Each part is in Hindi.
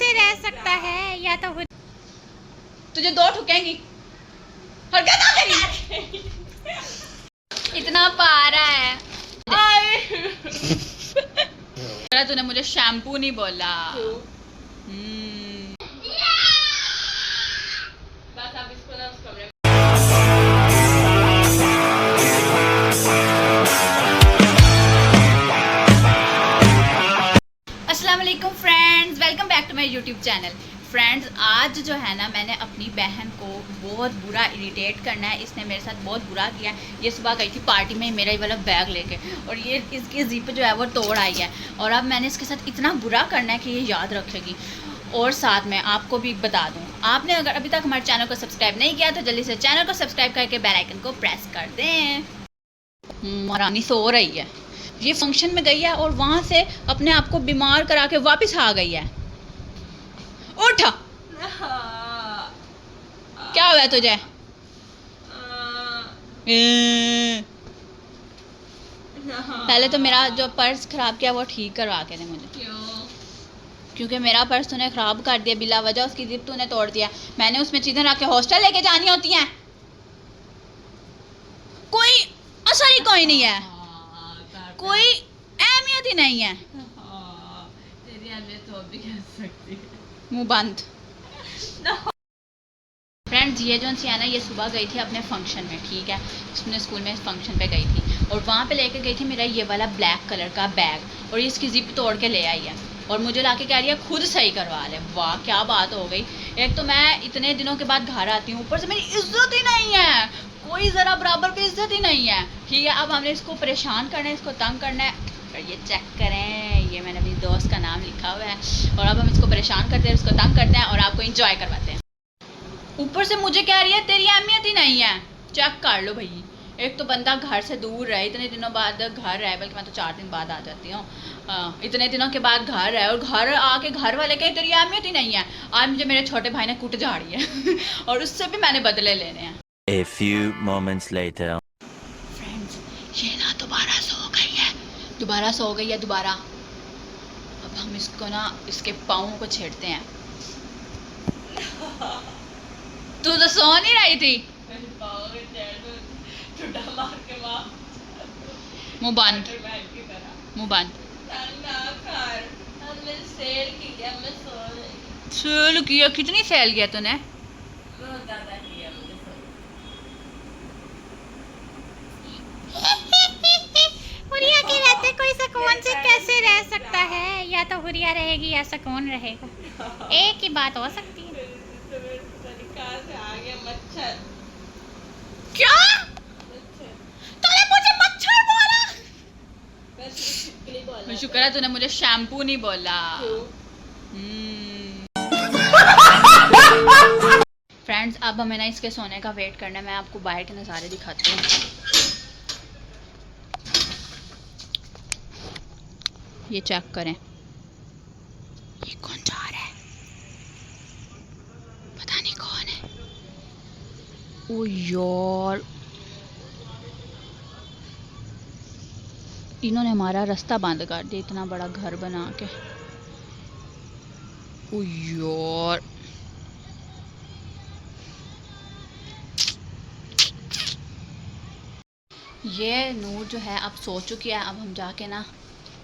कैसे रह सकता है? या तो तुझे दो ठुकेंगी। इतना पारा है। तूने मुझे शैम्पू नहीं बोला। बस आप इसको ना उस कमरे अस्सलाम वालेकुम friends, welcome back to my YouTube channel. Friends, आज जो है ना मैंने अपनी बहन को बहुत बुरा इरिटेट करना है। इसने मेरे साथ बहुत बुरा किया। ये सुबह गई थी पार्टी में मेरा ही वाला बैग लेके और ये इसकी जिप जो है वो तोड़ आई है और अब मैंने इसके साथ इतना बुरा करना है कि ये याद रखेगी। और साथ में आपको भी बता दूं, आपने अगर अभी तक हमारे चैनल को सब्सक्राइब नहीं किया तो जल्दी से चैनल को सब्सक्राइब करके बेल आइकन को प्रेस कर दें। महारानी सो रही है। ये फंक्शन में गई है और वहाँ से अपने आप को बीमार करा के वापस आ गई है। उठ, क्या हुआ है तुझे? पहले तो मेरा जो पर्स खराब किया वो ठीक करवा के दे मुझे। क्योंकि मेरा पर्स तूने खराब कर दिया बिला वजह, उसकी जिप तूने तोड़ दिया। मैंने उसमें चीजें रख के हॉस्टल लेके जानी होती हैं। कोई असर ही कोई नहीं है, कोई अहमियत ही नहीं है। तेरी अहमियत तो अभी कह सकती है। मुंह बंद। फ्रेंड्स, ये जो है ना ये सुबह गई थी अपने फंक्शन में, ठीक है, उसने स्कूल में फंक्शन पे गई थी और वहाँ पे लेके गई थी मेरा ये वाला ब्लैक कलर का बैग और ये इसकी जिप तोड़ के ले आई है और मुझे लाके कह रही है खुद सही करवा ले। वाह, क्या बात हो गई। एक तो मैं इतने दिनों के बाद घर आती हूँ, ऊपर से मेरी इज्जत ही नहीं है, कोई ज़रा बराबर की इज्जत ही नहीं है। ठीक है, अब हमने इसको परेशान करना है, इसको तंग करना है। और ये चेक करें, ये मैंने अपनी दोस्त का नाम लिखा हुआ है और अब हम इसको परेशान करते हैं, इसको तंग करते हैं और आपको इंजॉय करवाते हैं। ऊपर से मुझे कह रही है तेरी अहमियत ही नहीं है। चेक कर लो भाई, एक तो बंदा घर से दूर रहे, इतने दिनों बाद घर रहे, बल्कि मैं तो 4 दिन बाद आ जाती हूँ। इतने दिनों के बाद घर है और घर आके घर वाले कहे तेरी अहमियत ही नहीं है। आज मुझे मेरे छोटे भाई ने कूट झाड़ी है और उससे भी मैंने बदले लेने हैं। A few moments later. Friends, ये ना दोबारा सो गई है, दोबारा। अब हम इसको ना इसके पाँव को छेड़ते हैं। तू तो सो नहीं रही थी। मुंह बंद, मुंह बंद। सेल किया? कितनी सेल किया तूने? हुरिया के रहते कोई सुकून से कैसे रह सकता है? या तो हुरिया रहेगी या सुकून रहेगा, एक ही बात हो सकती है। क्या तूने मुझे मच्छर बोला? शुक्र है तूने मुझे शैम्पू नहीं बोला। फ्रेंड्स, अब हमें ना इसके सोने का वेट करना है। मैं आपको बाहर के नज़ारे दिखाती हूँ। ये चेक करें, ये कौन जा रहा है? पता नहीं कौन है। ओ यार, इन्होंने हमारा रास्ता बंद कर दिया, इतना बड़ा घर बना के। ओ यार, ये नूर जो है अब सो चुकी है। अब हम जाके ना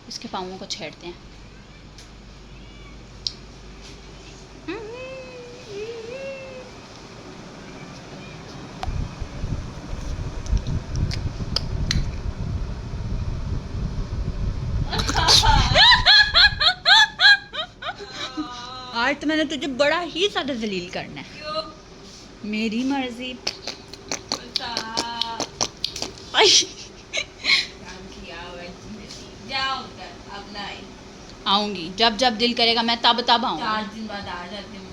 इसके पाँवों को छेड़ते हैं। आज तो मैंने तुझे बड़ा ही ज़्यादा जलील करना है। क्यों? मेरी मर्जी। आऊंगी जब जब दिल करेगा, मैं तब तब आऊंगी। 4 दिन बाद आ जाती हूँ।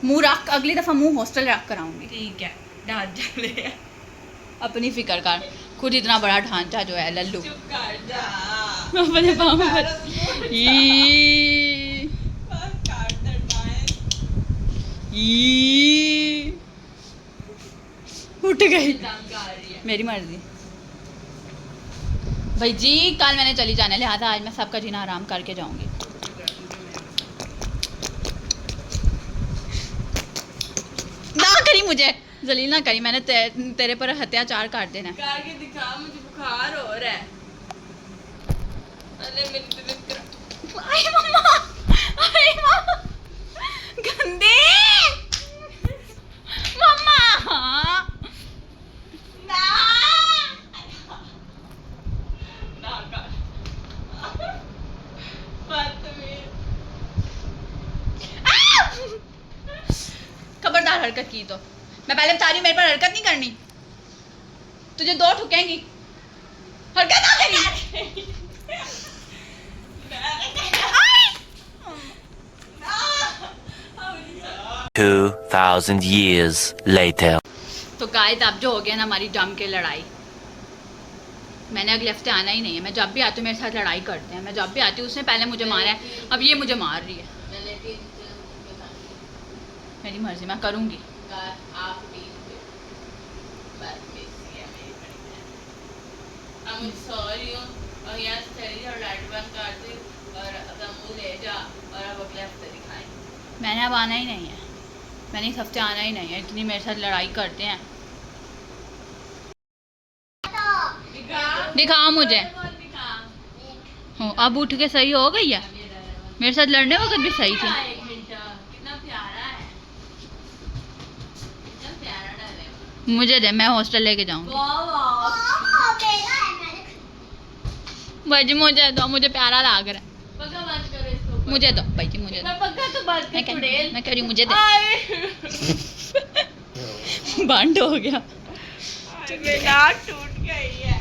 मुंह रख, अगली दफा मुंह हॉस्टल रख कर आऊंगी। ठीक है, ढांचा ले। अपनी फिक्र कर, खुद इतना बड़ा ढांचा जो है लल्लू। चुप कर जा। अपने पाँव पर उठ गई। मेरी मर्जी भाई जी, कल मैंने चली जाना, लिहाजा आज मैं सबका जीना आराम करके जाऊंगी। ना करी मुझे जलील ना करी, मैंने तेरे पर अत्याचार कर देना। कहा कि दिखा, मुझे बुखार हो रहा है। अरे मेरी तबीयत खराब। अरे मम्मा, अरे मम्मा गंदे मम्मा ना ना कर बदतमीज। खबरदार हरकत की तो मैं पहले बता रही हूँ, मेरे पर हरकत नहीं करनी, तुझे 2 ठुकेंगी। हरकत ना करी। 2,000 years later. तो गाइस अब जो हो गया ना हमारी जम के लड़ाई, मैंने अगले हफ्ते आना ही नहीं है। मैं जब भी आती हूँ मेरे साथ लड़ाई करते हैं, मैं जब भी आती हूँ उसने पहले मुझे मारा है, अब ये मुझे मार रही है। मेरी मर्जी, मैं करूँगी। आप भी बदतमीजी है मेरी बड़ी बहन। अब मुझे सॉरी हूँ और यहाँ से चली और लाइट बंद कर दी और अपना मुंह ले जा और अब अगले हफ्ते दिखाएं। मैंने अब आना ही नहीं है, मैंने इस हफ्ते आना ही नहीं है, इतनी मेरे साथ लड़ाई करते हैं। दिखाओ मुझे। हो अब उठ के सही हो गई है, मेरे साथ लड़ने वक्त भी सही थी। कितना प्यारा है, कितना प्यारा डर है। मुझे दे, मैं हॉस्टल लेके जाऊंगी। भाई मुझे दो, मुझे प्यारा लग रहा है। पक्का बंद करो इसको। मुझे दो भाई जी, मुझे दो। पक्का तो बंद मैं कर कह चुड़ैल। मैं कह रही हूँ मुझे दे। बंद हो गया। मेरी आँख टूट गई है।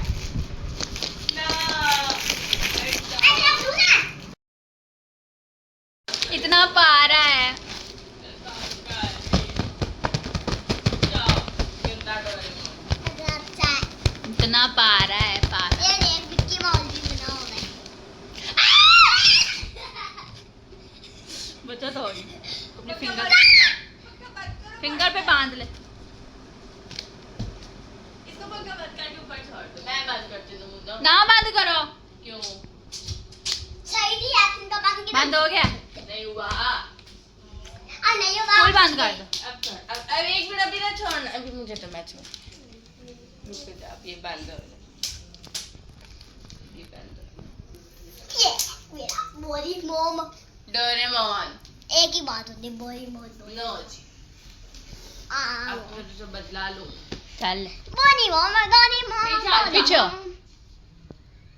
इतना पारा है। इतना पारा है, पारा। बचा तो होगी। अपने फिंगर पे बांध ले। इसको पक्का बंद करके ऊपर छोड़ दो। मैं बंद करती हूँ मुंडा। ना बंद करो। क्यों? बंद हो गया, नहीं हुआ। फुल बंद कर दो। अब कर। अब एक मिनट अभी ना छोड़ना। अभी मुझे तो मैच में रुक जा। अब ये बंद हो जाए। ये बंद हो। डोरेमोन। एक ही बात होती बोरी मोट नो जी। अब मुझे तो बदला लो। चल बोरी मोम पीछे हो।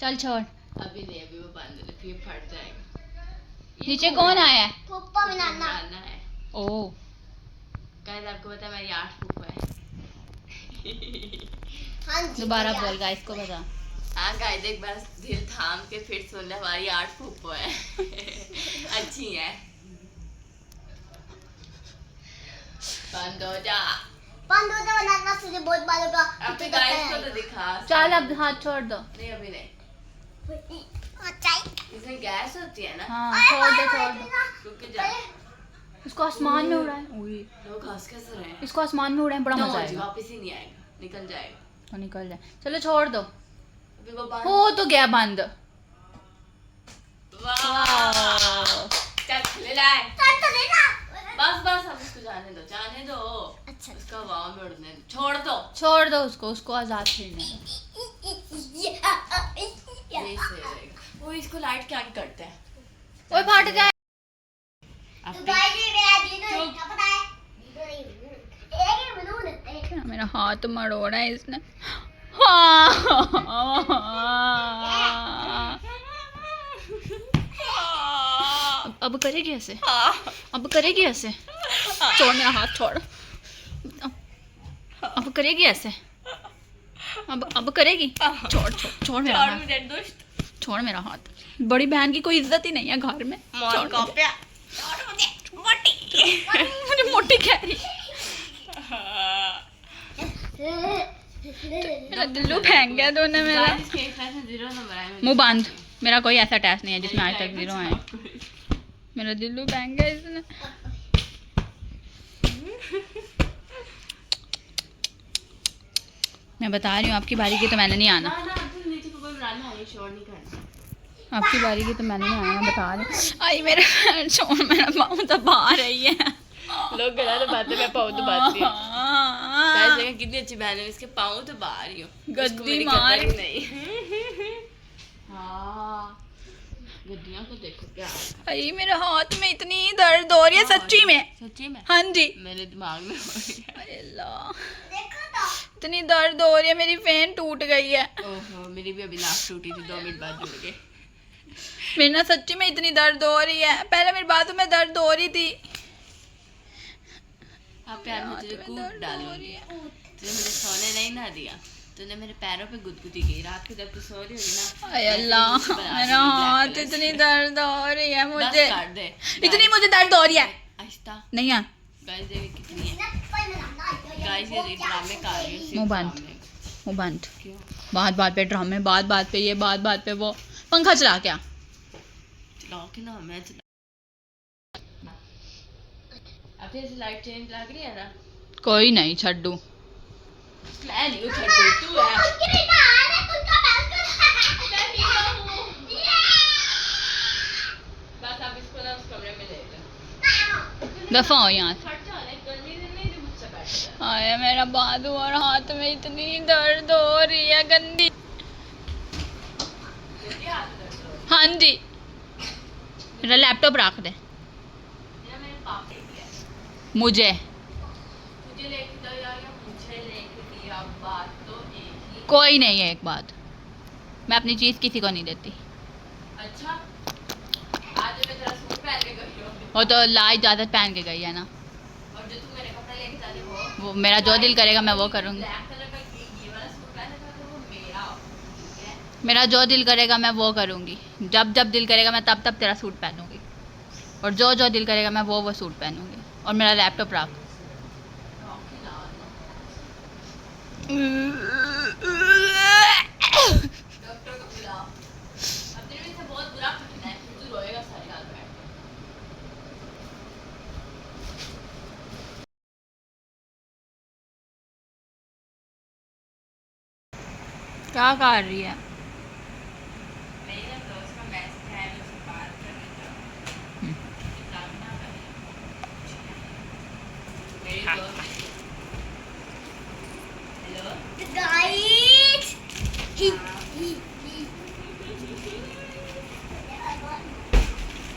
चल छोड़। अभी नहीं, अभी वो बंद है, फिर फट जाएगा। नीचे कौन आया है? पप्पा में नाना नाना है। ओ गाइस आपको पता है मेरी 8 फूफा है। हाँ जी दोबारा भैया। बोल गाइस को बता। हाँ गाइस एक बार दिल थाम के फिर सुन ले, हमारी 8 फूफा है। अच्छी है। बंद हो जा। बंद हो जाओ नाना, तुझे बहुत बार होगा। अपने गाइस को तो दिखा। चल अब हाथ छोड़ दो। नहीं अभी नहीं। चाहिए इसमें गैस होती है ना। हाँ छोड़ दो, छोड़ दो। रुक जा। इसको आसमान में उड़ाए। लोग हंस कैसे रहे हैं? इसको आसमान में उड़ाए, बड़ा No मजा जी, आएगा। वापस ही नहीं आएगा, निकल जाएगा। तो निकल जाए। चलो छोड़ दो। अभी वो बंद। हो तो गया बंद। वाह। चल ले लाए। तो देना। बस बस अब उसको जाने दो, जाने दो। अच्छा उसका हवा में उड़ने दो। छोड़ दो। छोड़ दो उसको, उसको आजाद खेलने दो। यही सही रहेगा। वो इसको लाइट क्या करते हैं? ओए फट जाए। तो भाई जी मेरा दीदू क्या पता है? दीदू नहीं एक ही बलून है। क्या मेरा हाथ मरोड़ा है इसने। हाँ। अब करेगी ऐसे, अब करेगी ऐसे। छोड़ मेरा हाथ, छोड़। अब करेगी ऐसे, अब करेगी। छोड़ छोड़ छोड़ मेरा हाथ, मुझे दुष्ट। छोड़ मेरा हाथ। बड़ी बहन की कोई इज्जत ही नहीं है घर में। छोड़ मुझे। मुझे मोटी कह रही। मेरा दिल्लू फेंक गया तूने मेरा। इसके क्लास में 0 नंबर आया मेरे। मुंह बंद। मेरा कोई ऐसा टेस्ट नहीं है जिसमें आज तक 0 आए। मेरा दिल्लू फेंक गया इसने। मैं बता रही हूँ आपकी बारी की तो मैंने नहीं आना। ना तुम नीचे को कोई बनाना है, शोर नहीं करना। आपकी बारी की तो मैंने नहीं आना, मैं बता रही हूँ। आई मेरा पैर छोड़, मेरा पाँव दबा रही है। लोग गला तो बातें, मैं पाँव तो बातती हूँ। गाइस देखिए कितनी अच्छी बहन है, इसके पाँव तो बाहर ही हो, उसको गद्दी मेरी मार। कदर ही नहीं। हाँ गद्दियाँ को देखो क्या अरे मेरे हाथ में इतनी दर्द हो रही है सच्ची में। सच्ची में हाँ जी। मेरे दिमाग में हो रही है। अरे अल्लाह, देखो तो इतनी दर्द हो रही है, मेरी फेन टूट गई है। ओहो मेरी भी अभी नाक टूटी थी, 2 मिनट बाद जुड़ गए। मेरी ना सच्ची में इतनी दर्द हो रही है, पहले मेरी बातों में दर्द हो रही थी। हाँ प्यार में तुझे कूद डालूंगी, तुझे मुझे सोने नहीं ना दिया, तूने मेरे पैरों पे गुदगुदी की रात को जब तू सो रही होगी ना। अरे अल्लाह, मेरा हाथ इतनी दर्द हो रही है मुझे, काट दे इतनी मुझे दर्द हो रही है। आहिस्ता। नहीं है गाइस देखिए कितनी है। ना पर मैं गाइस ये ड्रामे कर रही है, मुंह बंद। वो बंद। क्यों? बात बात पे ड्रामे, बात बात पे ये, बात बात पे वो। पंखा चला क्या? चलाओ कि ना मैं चला। अब ऐसे लाइट चेंज लग रही है ना। कोई नहीं, छड्डू। मैं नहीं उठा, तू है। बस अब इसको ना उस कमरे में ले ले। दफा हो यहाँ से। हट जा, गर्मी से नहीं जो मुझसे बैठ जा। आया मेरा बाजू और हाथ में इतनी दर्द हो रही है गंदी। जल्दी हाथ में दर्द हो रहा हाँ जी, मेरा लैपटॉप रख दे। है। मेरा मेरे पापा ने किया। मुझे तुझे लेके दिया या मुझे लेके दिया, बात तो एक ही। कोई नहीं है, एक बात, मैं अपनी चीज़ किसी को नहीं देती। अच्छा आज मैं तेरा सूट पहन के गई हूँ, वो तो ला इजाज़त पहन के गई है ना। और जो तू मेरे कपड़े लेके जाती वो वो मेरा जो दिल करेगा मैं वो करूँगी। ब्लैक कलर का ये वाला सूट पहना था तो वो मेरा, ठीक है? मेरा जो दिल करेगा मैं वो करूँगी, जब जब दिल करेगा मैं तब तब तेरा सूट पहनूंगी, और जो जो दिल करेगा मैं वो सूट पहनूंगी। और मेरा लैपटॉप रख। रॉकी लाल। डॉक्टर को बुलाओ। अब तेरे में से बहुत बुरा खटना है, फिर तू रोएगा सारी रात बैठ के। क्या कर रही है? मेरी ना दोस्त का मैसेज है, मैं उससे बात करने जाऊँ। इतना ना करें। मेरी दोस्त। हेलो। गाइस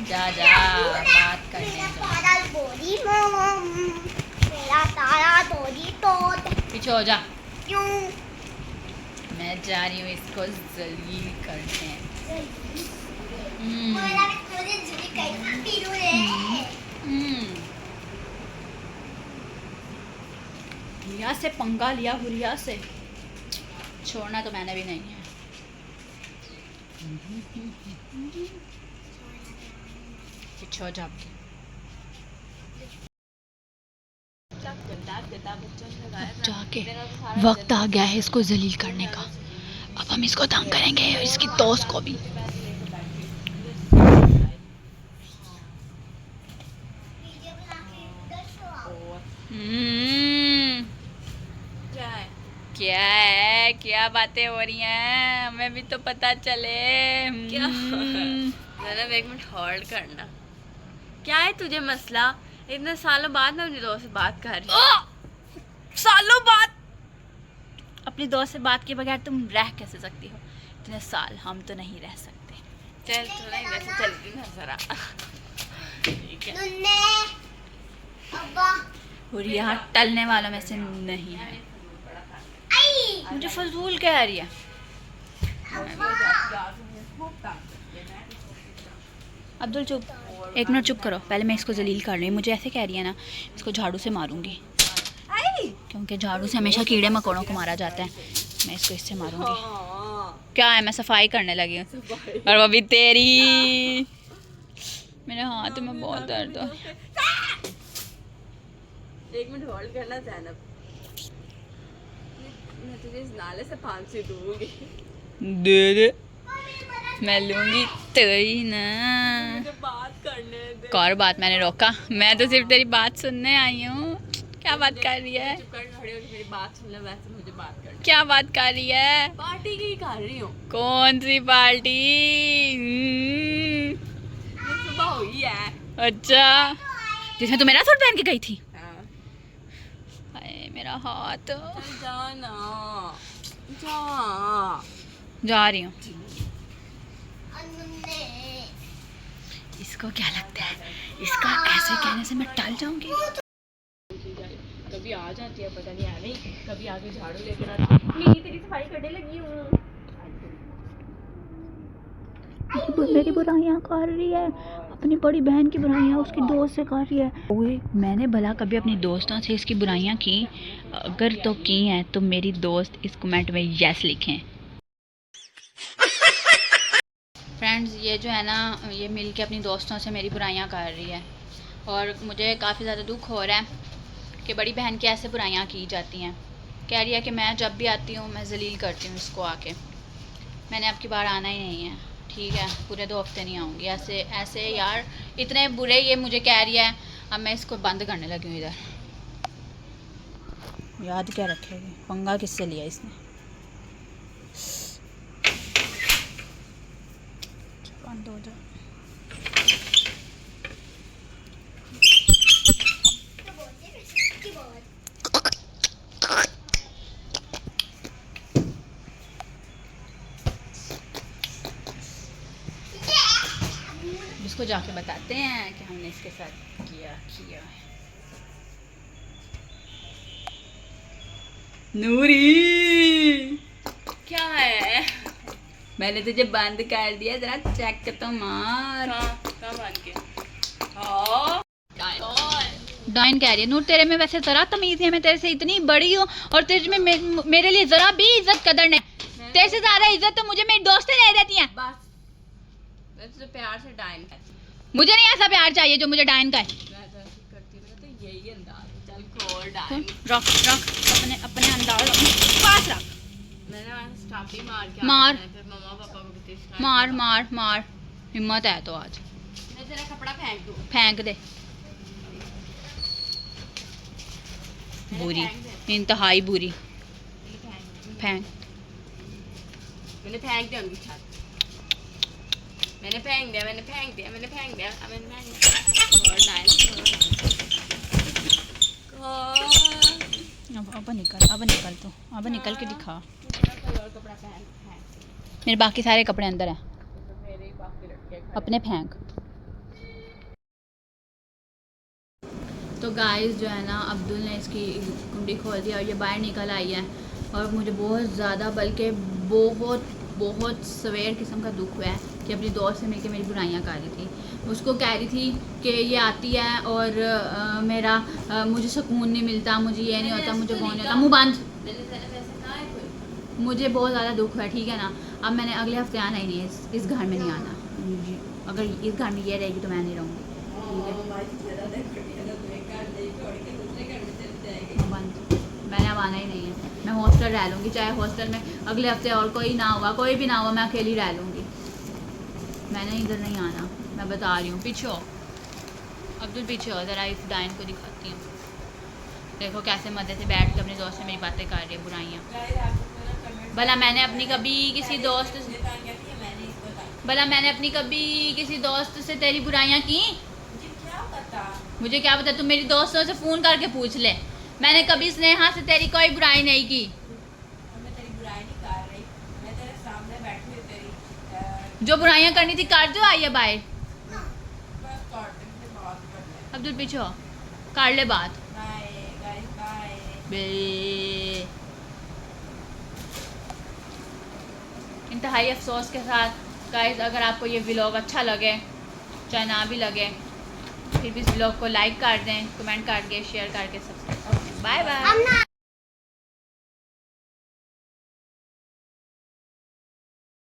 जा जा बात करने मेरा जा। तारा बोली मम, मेरा तारा बोली तोड़। पीछे हो जा, क्यों? मैं जा रही हूँ इसको जलील करने। मेरा तुझे जुली कहीं पीरू रे। हुरिया से पंगा लिया, हुरिया से छोड़ना तो मैंने भी नहीं है। पीछे हो जा। जाके वक्त आ गया है इसको जलील करने का। अब हम इसको तंग करेंगे और इसकी दोस्त को भी। वीडियो बना के दर्शो। क्या है? क्या है, क्या बातें हो रही हैं, हमें भी तो पता चले। क्या? जरा 1 मिनट होल्ड करना। क्या है तुझे मसला? इतने सालों बाद मैं अपनी दोस्त से बात कर रही हूँ। सालों बाद अपनी दोस्त से बात के बगैर तुम रह कैसे सकती हो? इतने साल हम तो नहीं रह सकते। चल थोड़ा इधर से चलती ना जरा। ठीक है। नन्ने अब्बा और यहाँ टलने वालों में से नहीं है। आई मुझे फजूल कह रही है। अब्दुल चुप, 1 मिनट चुप करो। पहले मैं इसको जलील कर रही हूँ। मुझे ऐसे कह रही है ना, इसको झाड़ू से मारूंगी, क्योंकि झाड़ू से हमेशा कीड़े मकोड़ों को मारा जाता है। मैं इसको इससे मारूंगी। क्या है, मैं सफाई करने लगी हूँ और वो भी तेरी। मेरे हाथ में बहुत दर्द हो। 1 मिनट होल्ड करना जैनब। मैं तुझे इस नाले से फांसी दूंगी। दे दे, मैं लूंगी तेरी ना। मुझे बात करने दे। और बात मैंने रोका? मैं तो सिर्फ तेरी बात सुनने आई हूँ। क्या बात कर रही है? चुप कर खड़ी होकर मेरी बात सुन ले, वैसे मुझे बात करनी। क्या बात कर रही है? पार्टी की कर रही हूँ। कौन सी पार्टी? ये सुबह हुई है। अच्छा, जिसमें तू मेरा सूट पहन के गई थी? हाँ। हाय मेरा हाथ। चल जाना जा। जा रही हूँ। अन्ने इसको क्या लगता है इसका ऐसे कहने से मैं टल जाऊंगी? कभी आ जाती है पता नहीं आने, कभी आगे झाड़ू लेकर आती है। मेरी तेरी सफाई करने लगी हूँ। मेरी बुराइयां कर रही है, अपनी बड़ी बहन की बुराइयां उसकी दोस्त से कर रही है। ओए मैंने भला कभी अपनी दोस्तों से इसकी बुराइयां की? अगर तो की हैं तो मेरी दोस्त इस कमेंट में यस लिखें। फ्रेंड्स ये जो है ना, ये मिल के अपनी दोस्तों से मेरी बुराइयां कर रही है और मुझे काफ़ी ज़्यादा दुख हो रहा है कि बड़ी बहन की ऐसे बुराइयां की जाती हैं। कह रही है कि मैं जब भी आती हूँ मैं जलील करती हूँ इसको आके। मैंने अब की बार आना ही नहीं है, ठीक है? पूरे 2 हफ्ते नहीं आऊँगी। ऐसे ऐसे यार इतने बुरे ये मुझे कह रही है। अब मैं इसको बंद करने लगी हूँ इधर। याद क्या रखेगी, पंगा किससे लिया इसने? बंद हो जाओ। इसको जाके बताते हैं कि हमने इसके साथ किया है। नूरी क्या है? मैंने तुझे बंद कर दिया, जरा चेक तो मार। कहाँ बांध के? हाँ। डाइन कह रही है नूर तेरे में वैसे जरा तमीज़ है, मैं तेरे से इतनी बड़ी हूँ और तेरे में मेरे लिए जरा भी इज्जत कदर नहीं। तेरे से ज्यादा इज्जत तो मुझे मेरी दोस्तें दे देती हैं। बस मैं तुझे प्यार से डाइन करती मुझे नहीं ऐसा प्यार चाहिए जो मुझे डाइन का है। मैं तो ऐसे करती हूँ, तो यही अंदाज है। चल खोल डाइन। रख अपने अंदाज अपने पास रख। मैंने वहाँ स्टापी मार के मार। फिर मम्मा पापा को भी शिकायत मार किया। मार मार, हिम्मत है तो आज मैं तेरा कपड़ा फेंक दूँ। फेंक दे। बुरी, इंतहाई बुरी। फेंक। मैंने फेंक दिया उनकी छत। मैंने फेंक दिया। और डाइन अब निकल तो, अब निकल के दिखा। कोई और कपड़ा फेंक। मेरे बाकी सारे कपड़े अंदर हैं, तो मेरे ही बाकी लड़के खड़े। अपने फेंक। तो गाइस जो है ना, अब्दुल ने इसकी कुंडी खोल दिया और ये बाहर निकल आई है और मुझे बहुत ज़्यादा, बल्कि बहुत सवेर किस्म का दुख हुआ है कि अपनी दोस्त से मिलकर मेरी बुराइयां कर रही थी। उसको कह रही थी कि ये आती है और मुझे सुकून नहीं मिलता, मुझे ये नहीं होता, मुझे वो नहीं होता। मुँह बंद। मुझे बहुत ज़्यादा दुख है, ठीक है ना? अब मैंने अगले हफ्ते आना ही नहीं है, इस घर में नहीं आना। अगर इस घर में ये रहेगी तो मैं नहीं रहूँगी, ठीक है? बंद। मैंने अब आना ही नहीं है। मैं हॉस्टल रह लूँगी, चाहे हॉस्टल में अगले हफ्ते और कोई ना हुआ, कोई भी ना हुआ, मैं अकेली रह लूँगी। मैंने इधर नहीं आना, मैं बता रही हूँ। पीछे हो अब्दुल, पीछे हो ज़रा, इस डाइन को दिखाती हूँ। देखो कैसे मज़े से बैठ के अपने दोस्त से मेरी बातें कर रही है, बुराइयाँ। भला मैंने अपनी कभी किसी दोस्त से तेरी बुराइयाँ की? मुझे क्या पता, तुम मेरी दोस्तों से फ़ोन करके पूछ ले। मैंने कभी स्नेहा से तेरी कोई बुराई नहीं की। मैं तेरी बुराई नहीं कर रही, मैं तेरे सामने बैठी हूँ। तेरी जो बुराइयां करनी थी कर दो, आई है बाहर। बस काटने से बात कर ले। अब्दुल पीछे हो, कर ले बात। Bye guys, bye. बे इंतहाई अफसोस के साथ गाइस, अगर आपको ये व्लॉग अच्छा लगे, चाहे ना भी लगे, फिर भी इस व्लॉग को लाइक कर दें, कमेंट करके, शेयर करके, सब्सक्राइब। Bye bye.